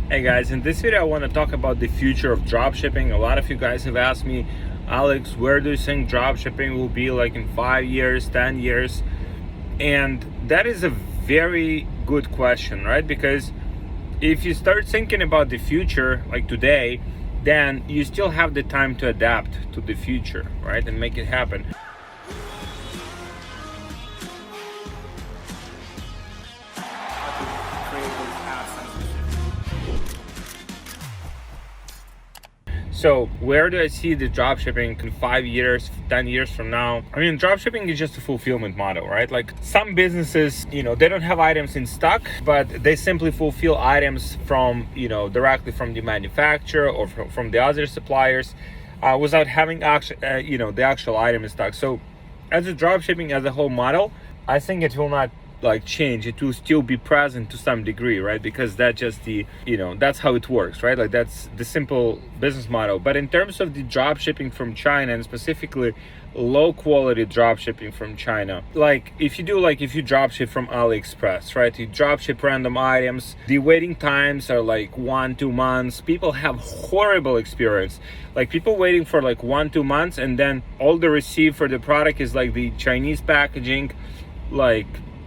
Hey guys, in this video I want to talk about the future of dropshipping. A lot of you guys have asked me, Alex, where do you think dropshipping will be like in 5 years, 10 years? And that is a very good question, right? Because if you start thinking about the future like today, then you still have the time to adapt to the future, right? And make it happen. So where do I see the dropshipping in 5 years, 10 years from now? I mean, dropshipping is just a fulfillment model, right? Like some businesses, they don't have items in stock, but they simply fulfill items from, directly from the manufacturer or from the other suppliers without having the actual item in stock. So as a dropshipping as a whole model, I think it will not change. It will still be present to some degree, right? Because that's just that's how it works, right? Like that's the simple business model. But in terms of the drop shipping from China, and specifically low quality drop shipping from China, like if you drop ship from AliExpress, right? You drop ship random items, the waiting times are like 1-2 months. People have horrible experience, like people waiting for like 1-2 months, and then all they receive for the product is like the Chinese packaging, like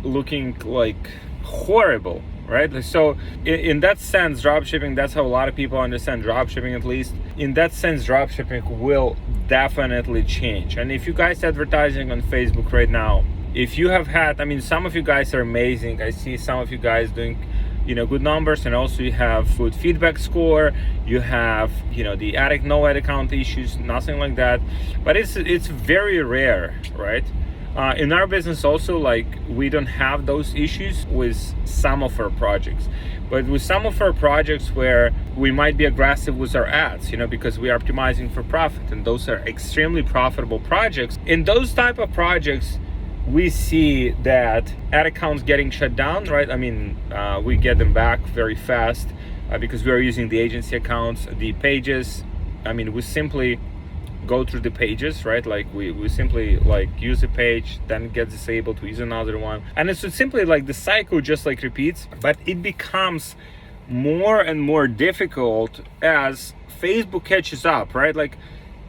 looking like horrible, right? So in that sense, dropshipping, that's how a lot of people understand dropshipping. At least in that sense, dropshipping will definitely change. And if you guys advertising on Facebook right now, if you have had, some of you guys are amazing. I see some of you guys doing good numbers, and also you have good feedback score, you have the no ad account issues, nothing like that. But it's very rare, right? In our business also, like we don't have those issues with some of our projects, but with some of our projects where we might be aggressive with our ads, because we are optimizing for profit, and those are extremely profitable projects. In those type of projects, we see that ad accounts getting shut down, right? We get them back very fast because we are using the agency accounts, the pages. We simply go through the pages, right? Like we simply use a page, then it gets disabled, we use another one, and it's simply like the cycle just repeats. But it becomes more and more difficult as Facebook catches up, right? Like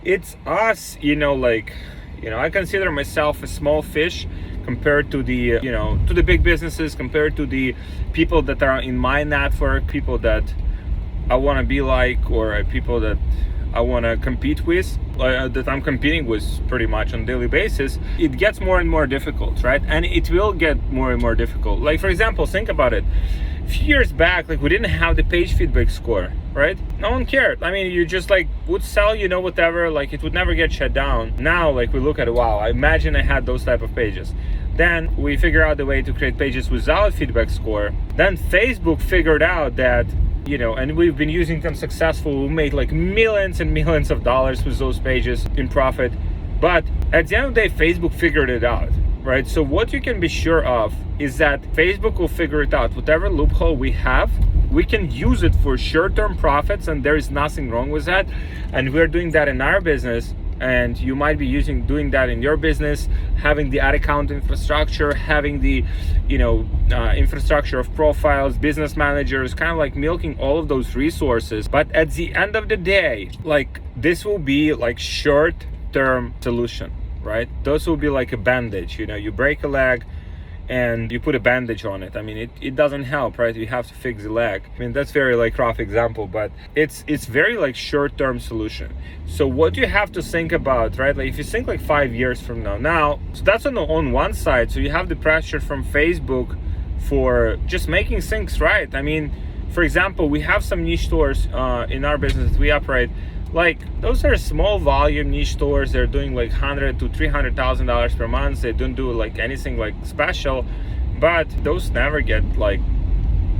it's us, I consider myself a small fish compared to the to the big businesses, compared to the people that are in my network, people that I want to be like, or people that I want to compete with, that I'm competing with pretty much on a daily basis. It gets more and more difficult, right? And it will get more and more difficult. Like for example, think about it. A few years back, we didn't have the page feedback score, right? No one cared. You just would sell, whatever, it would never get shut down. Now, we look at it, wow, I imagine I had those type of pages. Then we figure out the way to create pages without feedback score. Then Facebook figured out that and we've been using them successful. We made millions and millions of dollars with those pages in profit. But at the end of the day, Facebook figured it out, right? So what you can be sure of is that Facebook will figure it out. Whatever loophole we have, we can use it for short-term profits, and there is nothing wrong with that. And we're doing that in our business. And you might be doing that in your business, having the ad account infrastructure, having the infrastructure of profiles, business managers, kind of milking all of those resources. But at the end of the day, this will be short-term solution, right? Those will be like a bandage. You break a leg and you put a bandage on it. It doesn't help, right? You have to fix the leg. That's very rough example, but it's very short-term solution. So what you have to think about, right? If you think 5 years from now, so that's on one side. So you have the pressure from Facebook for just making things right. For example, we have some niche stores in our business that we operate. Those are small volume niche stores. They're doing $100,000 to $300,000 per month. They don't do anything special, but those never get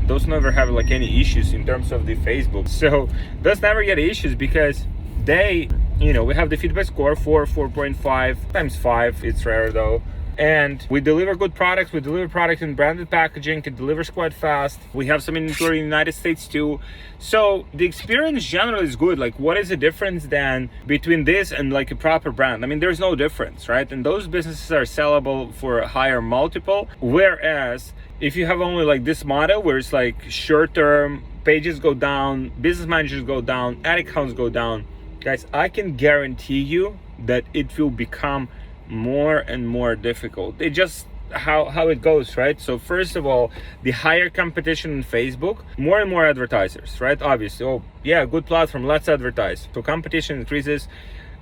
those never have any issues in terms of the Facebook. So those never get issues because they, we have the feedback score 4.5 times 5. It's rare though. And we deliver good products. We deliver products in branded packaging. It delivers quite fast. We have some inventory in the United States too. So the experience generally is good. What is the difference then between this and a proper brand? There's no difference, right? And those businesses are sellable for a higher multiple. Whereas if you have only like this model where it's like short term, pages go down, business managers go down, ad accounts go down, guys, I can guarantee you that it will become more and more difficult. It just how it goes, right? So first of all, the higher competition in Facebook, more and more advertisers, right? Obviously, oh yeah, good platform, let's advertise. So competition increases.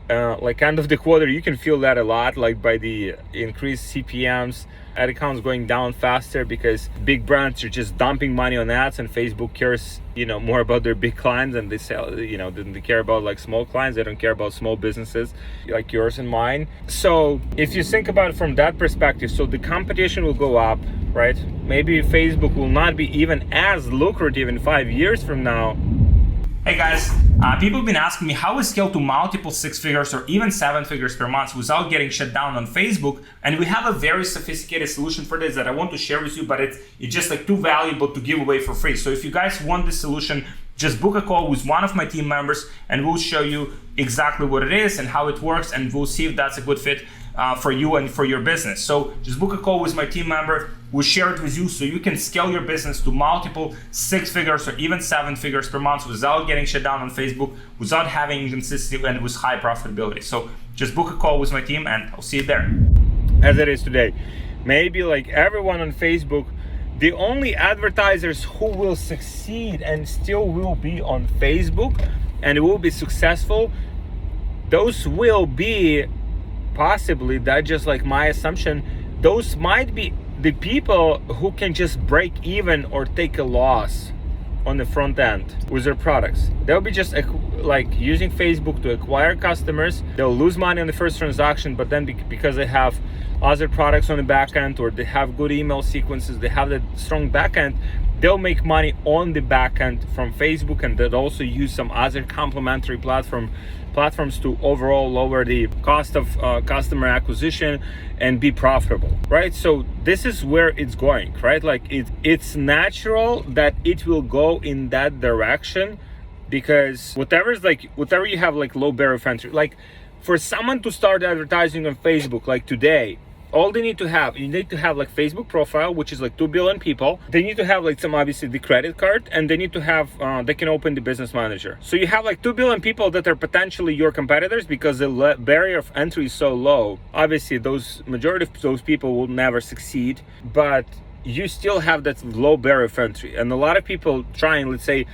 Like end of the quarter, you can feel that a lot, like by the increased CPMs, ad accounts going down faster because big brands are just dumping money on ads, and Facebook cares, more about their big clients, and they sell, than they care about like small clients. They don't care about small businesses like yours and mine. So if you think about it from that perspective, so the competition will go up, right? Maybe Facebook will not be even as lucrative in 5 years from now. Hey guys, people have been asking me how we scale to multiple 6 figures or even 7 figures per month without getting shut down on Facebook, and we have a very sophisticated solution for this that I want to share with you, but it's just like too valuable to give away for free. So if you guys want this solution, just book a call with one of my team members and we'll show you exactly what it is and how it works, and we'll see if that's a good fit for you and for your business. So just book a call with my team member. We'll share it with you so you can scale your business to multiple 6 figures or even 7 figures per month without getting shut down on Facebook, without having inconsistency, and with high profitability. So just book a call with my team and I'll see you there. As it is today, maybe like everyone on Facebook, the only advertisers who will succeed and still will be on Facebook and will be successful, those will be possibly, that's just like my assumption, those might be the people who can just break even or take a loss on the front end with their products. They'll be just like using Facebook to acquire customers. They'll lose money on the first transaction, but then because they have other products on the back end, or they have good email sequences, they have that strong back end, they'll make money on the back end from Facebook, and they'll also use some other complementary platforms to overall lower the cost of customer acquisition and be profitable, right? So this is where it's going, right? Like it's natural that it will go in that direction, because whatever you have like low barrier of entry, like for someone to start advertising on Facebook like today, all you need to have like Facebook profile, which is like 2 billion people. They need to have like some, obviously, the credit card, and they need to have, they can open the business manager. So you have like 2 billion people that are potentially your competitors because the barrier of entry is so low. Obviously, majority of those people will never succeed, but you still have that low barrier of entry. And a lot of people trying, let's say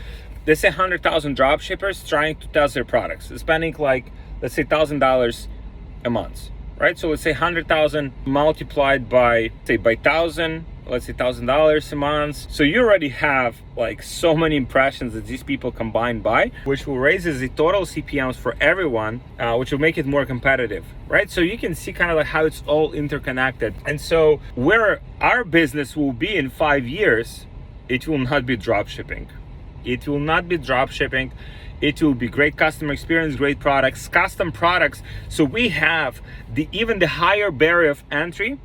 100,000 drop shippers trying to test their products, spending like, let's say $1,000 a month. Right, so let's say 100,000 multiplied by 1,000, let's say $1,000 a month. So you already have like so many impressions that these people combined by, which will raise the total CPMs for everyone, which will make it more competitive, right? So you can see kind of like how it's all interconnected. And so where our business will be in 5 years, it will not be drop shipping. It will not be drop shipping. It will be great customer experience, great products, custom products. So we have even the higher barrier of entry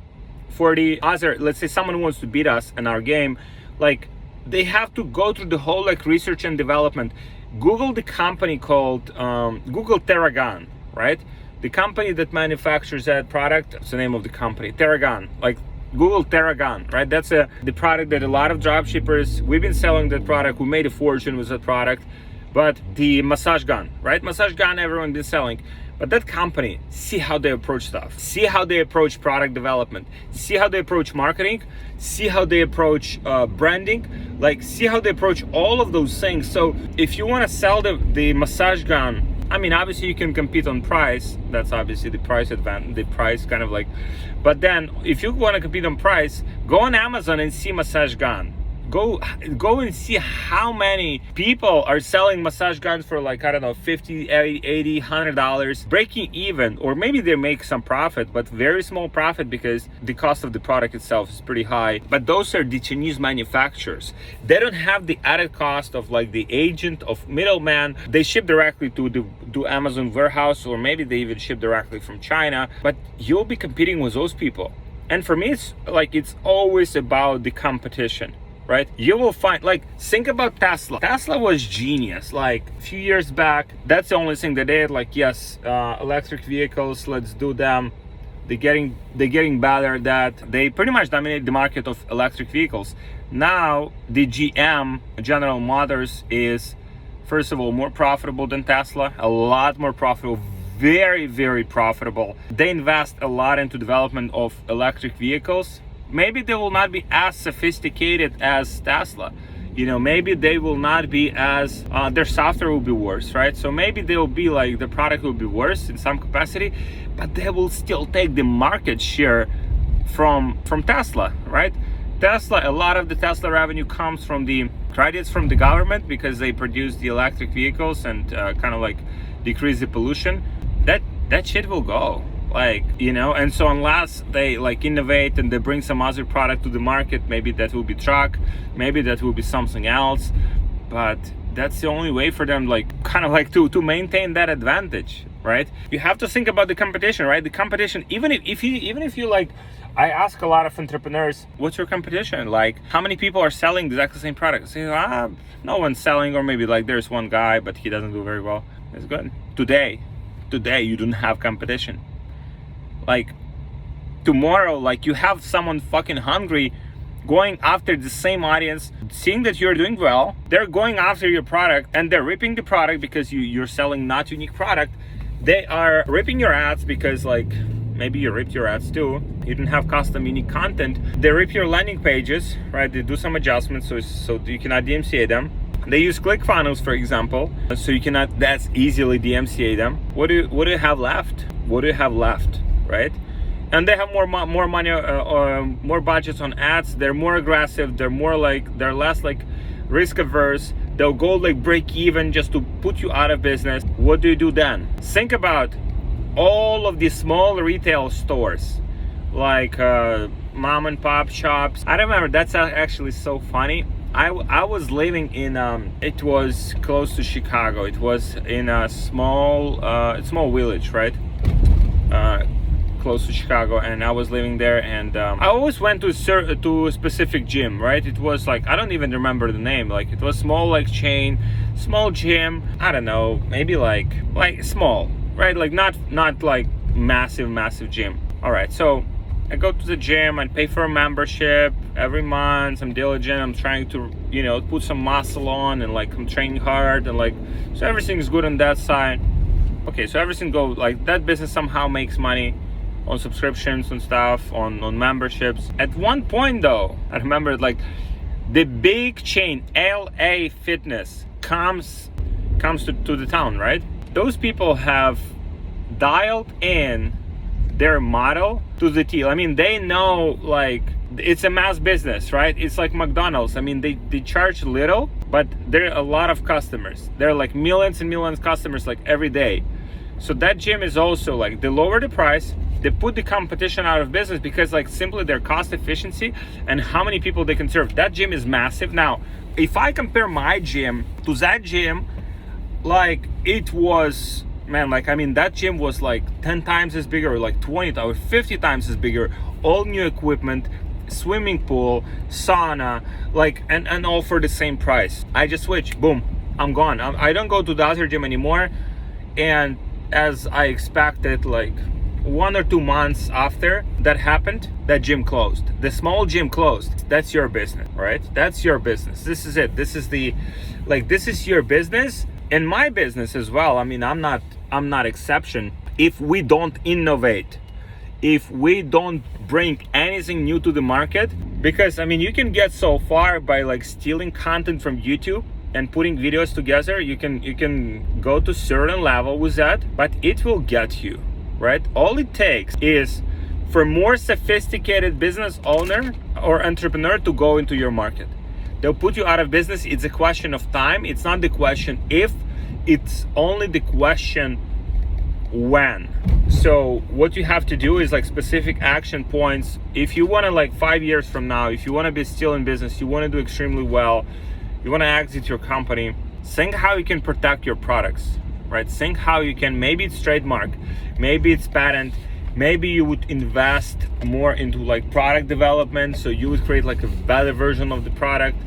for the other, let's say someone wants to beat us in our game, like they have to go through the whole like research and development. Google the company called Google Terragon, right? The company that manufactures that product, it's the name of the company, Terragon, like Google Terragon, right? That's the product that a lot of drop shippers, we've been selling that product, we made a fortune with that product. But the massage gun, right? Massage gun, everyone been selling. But that company, see how they approach stuff. See how they approach product development. See how they approach marketing. See how they approach branding. Like, see how they approach all of those things. So if you want to sell the massage gun, I mean, obviously you can compete on price. That's obviously the price advantage, the price kind of like. But then if you want to compete on price, go on Amazon and see massage gun. Go and see how many people are selling massage guns for like, I don't know, $50, $80, $100, breaking even, or maybe they make some profit, but very small profit because the cost of the product itself is pretty high. But those are the Chinese manufacturers. They don't have the added cost of like the agent of middleman. They ship directly to Amazon warehouse, or maybe they even ship directly from China, but you'll be competing with those people. And for me, it's always about the competition. Right? You will find, like, think about Tesla. Tesla was genius. Like a few years back, that's the only thing they did. Like, yes, electric vehicles, let's do them. They're getting better at that. They pretty much dominate the market of electric vehicles. Now the GM, General Motors, is first of all more profitable than Tesla, a lot more profitable, very, very profitable. They invest a lot into development of electric vehicles. Maybe they will not be as sophisticated as Tesla. Maybe they will not be as, their software will be worse, right? So maybe they'll be like, the product will be worse in some capacity, but they will still take the market share from Tesla, right? Tesla, a lot of the Tesla revenue comes from the credits from the government because they produce the electric vehicles and kind of like decrease the pollution. That shit will go. And so unless they like innovate and they bring some other product to the market, maybe that will be truck, maybe that will be something else, but that's the only way for them to maintain that advantage, right? You have to think about the competition, right? The competition, even if you like, I ask a lot of entrepreneurs, what's your competition? Like, how many people are selling exactly the same product? I say, no one's selling, or maybe like there's one guy, but he doesn't do very well. It's good. Today you don't have competition. Like tomorrow, like you have someone fucking hungry going after the same audience, seeing that you're doing well, they're going after your product and they're ripping the product because you're selling not unique product. They are ripping your ads because like maybe you ripped your ads too. You didn't have custom unique content. They rip your landing pages, right? They do some adjustments so you cannot DMCA them. They use ClickFunnels, for example, so you cannot that's easily DMCA them. What do you have left? What do you have left? Right? And they have more money, more budgets on ads. They're more aggressive. They're less like risk averse. They'll go like break even just to put you out of business. What do you do then? Think about all of these small retail stores, like mom and pop shops. I remember, that's actually so funny. I was living in it was close to Chicago. It was in a small village, right? Close to Chicago, and I was living there, and I always went to a specific gym, right? It was like, I don't even remember the name, like it was small gym, I don't know, maybe like small, right? Like not like massive gym. All right, so I go to the gym and pay for a membership every month. I'm diligent, I'm trying to put some muscle on, and like I'm training hard, and like so everything's good on that side. Okay, so everything goes like that. Business somehow makes money on subscriptions and stuff, on memberships. At one point though, I remember like the big chain LA Fitness comes to the town, right? Those people have dialed in their model to the T. I mean, they know like it's a mass business, right? It's like McDonald's. I mean, they charge little, but there are a lot of customers. There are like millions and millions of customers like every day. So that gym is also like, they lower the price, they put the competition out of business because like simply their cost efficiency and how many people they can serve. That gym is massive. Now, if I compare my gym to that gym, like it was, man, like, I mean, that gym was like 10 times as bigger, or like 20 or 50 times as bigger, all new equipment, swimming pool, sauna, like, and all for the same price. I just switched, boom, I'm gone. I don't go to the other gym anymore. And as I expected, like 1 or 2 months after that happened, that gym closed. The small gym closed. That's your business, right? That's your business. This is it. This is your business and my business as well. I mean, I'm not exception. If we don't innovate, if we don't bring anything new to the market, because I mean, you can get so far by like stealing content from YouTube and putting videos together. You can go to certain level with that, but it will get you, right? All it takes is for more sophisticated business owner or entrepreneur to go into your market. They'll put you out of business. It's a question of time. It's not the question if, it's only the question when. So what you have to do is like specific action points. If you want to, like 5 years from now, if you want to be still in business, you want to do extremely well, you want to exit your company, think how you can protect your products, right? Think how you can, maybe it's trademark, maybe it's patent, maybe you would invest more into like product development, so you would create like a better version of the product.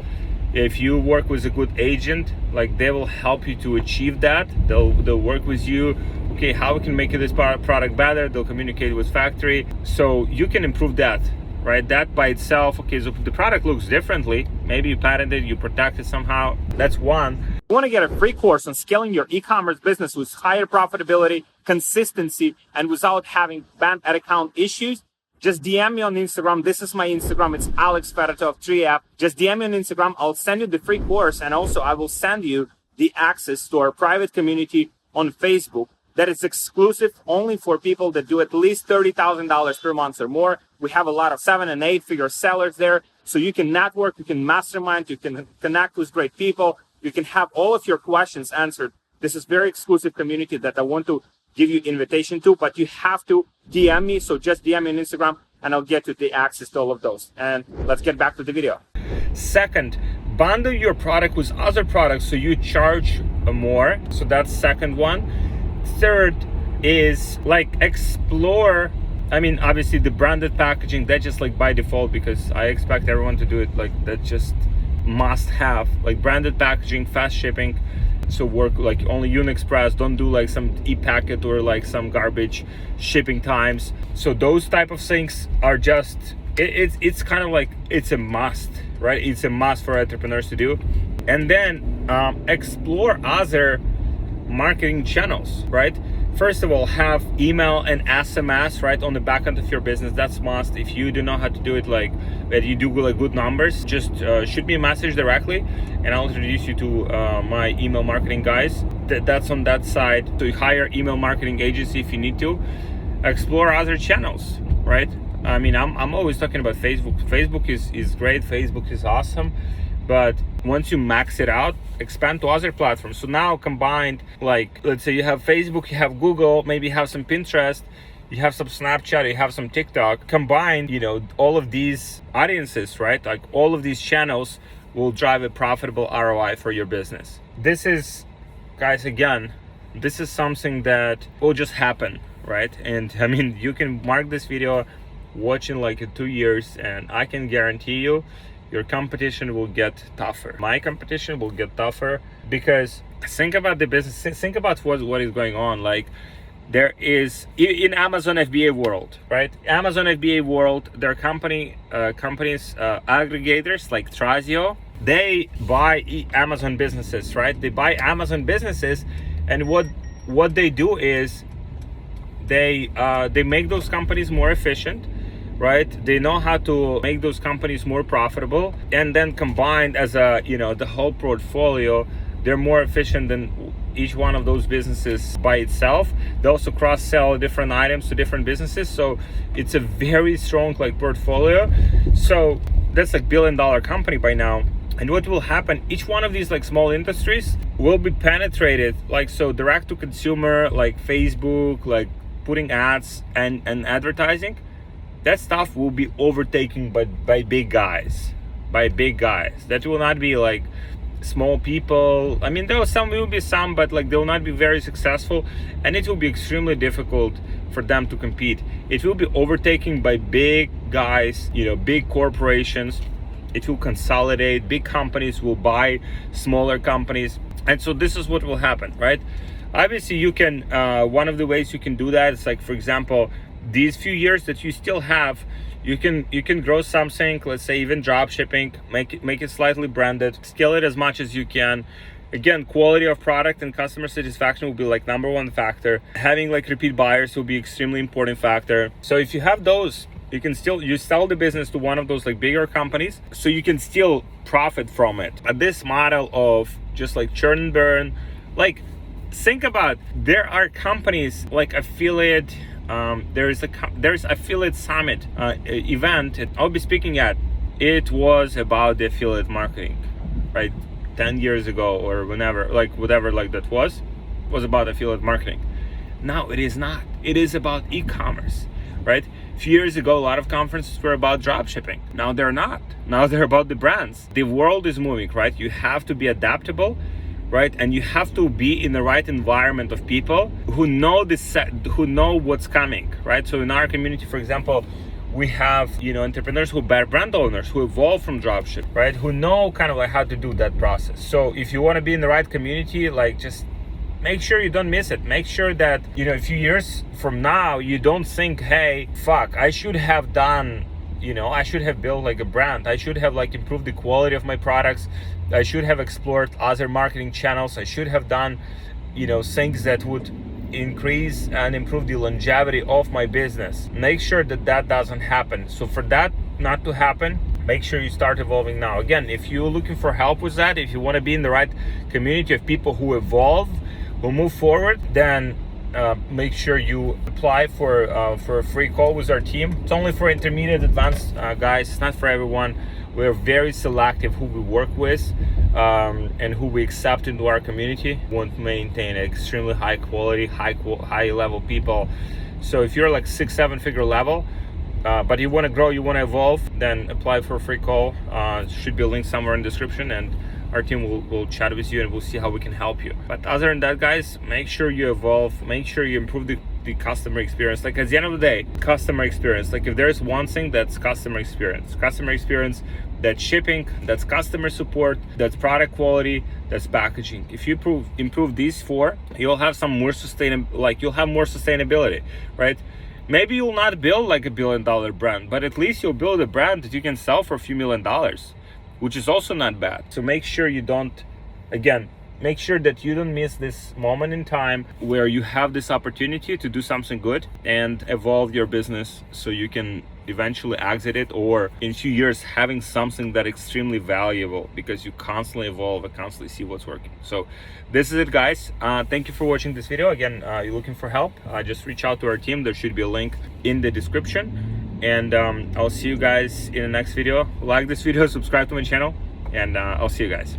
If you work with a good agent, like they will help you to achieve that. They'll work with you, okay, how we can make this product better. They'll communicate with factory, so you can improve that, right? That by itself, okay, so the product looks differently, maybe you patented, you protect it somehow. That's one. You want to get a free course on scaling your e-commerce business with higher profitability, consistency, and without having banned ad account issues? Just DM me on Instagram. This is my Instagram. It's Alex Fedotoff 3app. Just DM me on Instagram. I'll send you the free course, and also I will send you the access to our private community on Facebook that is exclusive only for people that do at least $30,000 per month or more. We have a lot of 7- and 8-figure sellers there, so you can network, you can mastermind, you can connect with great people, you can have all of your questions answered. This is very exclusive community that I want to give you invitation to, but you have to DM me. So just DM me on Instagram and I'll get you the access to all of those. And let's get back to the video. Second, bundle your product with other products so you charge more. So that's second one. Third is like explore. I mean, obviously the branded packaging, that's just like by default, because I expect everyone to do it. Like that just must have, like branded packaging, fast shipping. So work like only Unexpress, don't do like some e-packet or like some garbage shipping times. So those type of things are just, it's kind of like, it's a must, right? It's a must for entrepreneurs to do. And then explore other marketing channels, right? First of all, have email and SMS, right, on the back end of your business. That's must. If you do know how to do it, like that you do like good numbers, just shoot me a message directly and I'll introduce you to my email marketing guys. That's on that side. So you hire email marketing agency if you need to. Explore other channels, right? I mean, I'm always talking about Facebook. Facebook is great. Facebook is awesome. But once you max it out, expand to other platforms. So now combined, like let's say you have Facebook, you have Google, maybe you have some Pinterest, you have some Snapchat, you have some TikTok. Combined, you know, all of these audiences, right? Like all of these channels will drive a profitable ROI for your business. This is, guys, again, this is something that will just happen, right? And I mean, you can mark this video, watch in like 2 years, and I can guarantee you your competition will get tougher. My competition will get tougher, because think about the business, think about what is going on. Like there is in Amazon FBA world, right? Amazon FBA world, there are companies, aggregators like Trazio. They buy Amazon businesses, right? They buy Amazon businesses, and what they do is they make those companies more efficient, right? They know how to make those companies more profitable, and then combined as a, you know, the whole portfolio, they're more efficient than each one of those businesses by itself. They also cross-sell different items to different businesses, so it's a very strong like portfolio. So that's like $1 billion company by now. And what will happen, each one of these like small industries will be penetrated, like so direct to consumer, like Facebook, like putting ads and advertising. That stuff will be overtaken by big guys, That will not be like small people. I mean, there will be some, but like they will not be very successful, and it will be extremely difficult for them to compete. It will be overtaken by big guys, you know, big corporations. It will consolidate. Big companies will buy smaller companies, and so this is what will happen, right? Obviously, you can. One of the ways you can do that is like, for example, these few years that you still have, you can grow something, let's say even drop shipping, make it slightly branded, scale it as much as you can. Again, quality of product and customer satisfaction will be like number one factor. Having like repeat buyers will be extremely important factor. So if you have those, you sell the business to one of those like bigger companies, so you can still profit from it. But this model of just like churn and burn, like think about, there are companies like affiliate. There's affiliate summit event I'll be speaking at. It was about the affiliate marketing, right? 10 years ago or whenever, like whatever, like that was about affiliate marketing. Now it is not. It is about e-commerce, right? A few years ago, a lot of conferences were about drop shipping. Now they're not. Now they're about the brands. The world is moving, right? You have to be adaptable, right? And you have to be in the right environment of people who know who know what's coming, right? So in our community, for example, we have, you know, entrepreneurs who are brand owners who evolve from dropship, right? Who know kind of like how to do that process. So if you want to be in the right community, like just make sure you don't miss it. Make sure that, you know, a few years from now, you don't think, hey, fuck, I should have done, you know, I should have built like a brand. I should have like improved the quality of my products. I should have explored other marketing channels. I should have done, you know, things that would increase and improve the longevity of my business. Make sure that that doesn't happen. So for that not to happen, make sure you start evolving now. Again, if you're looking for help with that, if you want to be in the right community of people who evolve, who move forward, then make sure you apply for a free call with our team. It's only for intermediate advanced guys. It's not for everyone. We're very selective who we work with and who we accept into our community. We want to maintain extremely high quality, high level people. So if you're like 6-7 figure level, but you want to grow, you want to evolve, then apply for a free call. Should be a link somewhere in the description, and our team will chat with you and we'll see how we can help you. But other than that, guys, make sure you evolve, make sure you improve the customer experience. Like at the end of the day, customer experience. Like if there's one thing, that's customer experience. Customer experience, that's shipping, that's customer support, that's product quality, that's packaging. If you improve these four, you'll have some more you'll have more sustainability, right? Maybe you'll not build like $1 billion brand, but at least you'll build a brand that you can sell for a few $1 million, which is also not bad. So make sure you don't, again, make sure that you don't miss this moment in time where you have this opportunity to do something good and evolve your business so you can eventually exit it, or in a few years having something that extremely valuable because you constantly evolve and constantly see what's working. So this is it, guys. Thank you for watching this video. Again, you're looking for help, just reach out to our team. There should be a link in the description, and I'll see you guys in the next video. Like this video, subscribe to my channel, and I'll see you guys.